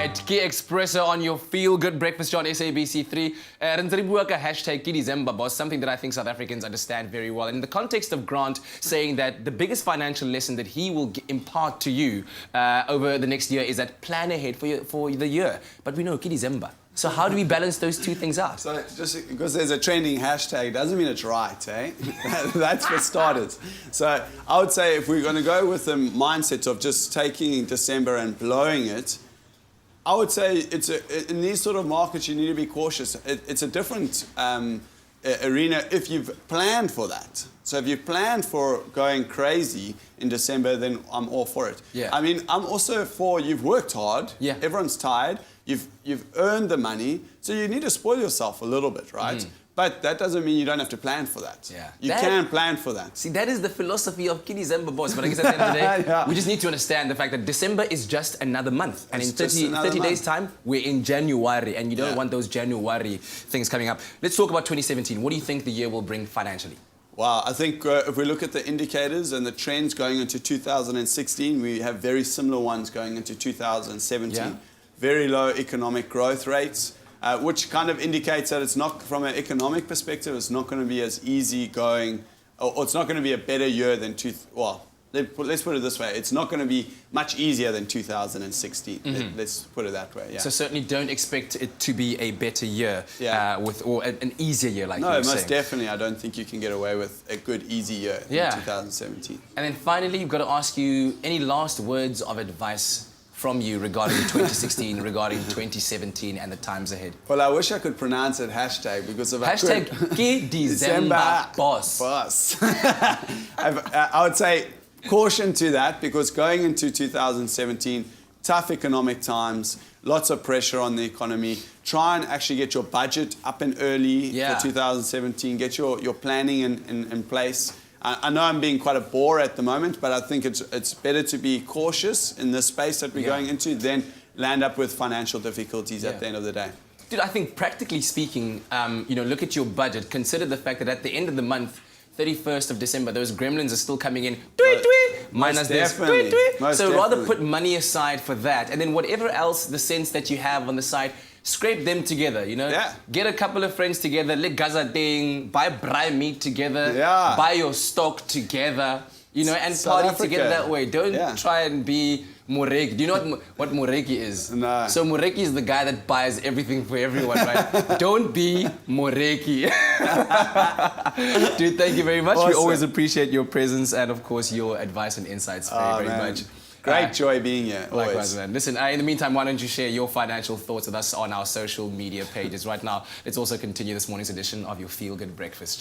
right, ke Expresso on your feel-good breakfast on SABC3. Hashtag ke December, boss, something that I think South Africans understand very well. In the context of Grant saying that the biggest financial lesson that he will impart to you over the next year is that plan ahead for the year. But we know ke December. So how do we balance those two things out? So just because there's a trending hashtag doesn't mean it's right, eh? That's for starters. So I would say if we're going to go with the mindset of just taking December and blowing it, I would say in these sort of markets you need to be cautious. It's a different arena if you've planned for that. So if you've planned for going crazy in December, then I'm all for it. Yeah. I mean, I'm also for you've worked hard. Yeah. Everyone's tired. You've earned the money, so you need to spoil yourself a little bit, right? But that doesn't mean you don't have to plan for that. Yeah. You can plan for that. See, that is the philosophy of December, boss. But I guess at the end of the day, Yeah. we just need to understand the fact that December is just another month. And in 30 days' time, we're in January. And you don't want those January things coming up. Let's talk about 2017. What do you think the year will bring financially? Wow, I think if we look at the indicators and the trends going into 2016, we have very similar ones going into 2017. Yeah. Very low economic growth rates, which kind of indicates that it's not, from an economic perspective, it's not going to be as easy going, or it's not going to be a better year than, let's put it this way, it's not going to be much easier than 2016. Let's put it that way, yeah. So certainly don't expect it to be a better year or an easier year like you were saying. No, most definitely. I don't think you can get away with a good, easy year in 2017. And then finally, you've got to ask you any last words of advice from you regarding 2016, regarding 2017 and the times ahead? Well, I wish I could pronounce it hashtag because if hashtag I could... ke December boss. I would say caution to that because going into 2017, tough economic times, lots of pressure on the economy. Try and actually get your budget up and early for 2017. Get your planning in place. I know I'm being quite a bore at the moment, but I think it's better to be cautious in the space that we're going into than land up with financial difficulties at the end of the day. Dude, I think practically speaking, look at your budget. Consider the fact that at the end of the month, 31st of December, those gremlins are still coming in. Tweet, tweet. Minus this. Tweet, tweet. So rather put money aside for that. And then whatever else, the sense that you have on the side, scrape them together, Get a couple of friends together, let Gaza ding, buy braai meat together, buy your stock together, and South party Africa. Together that way. Don't try and be Moreki. Do you know what Moreki is? No. So Moreki is the guy that buys everything for everyone, right? Don't be Moreki. Dude, thank you very much. Awesome. We always appreciate your presence and, of course, your advice and insights very much. Great joy being here. Always. Likewise, man. Listen, in the meantime, why don't you share your financial thoughts with us on our social media pages right now? Let's also continue this morning's edition of your Feel Good Breakfast.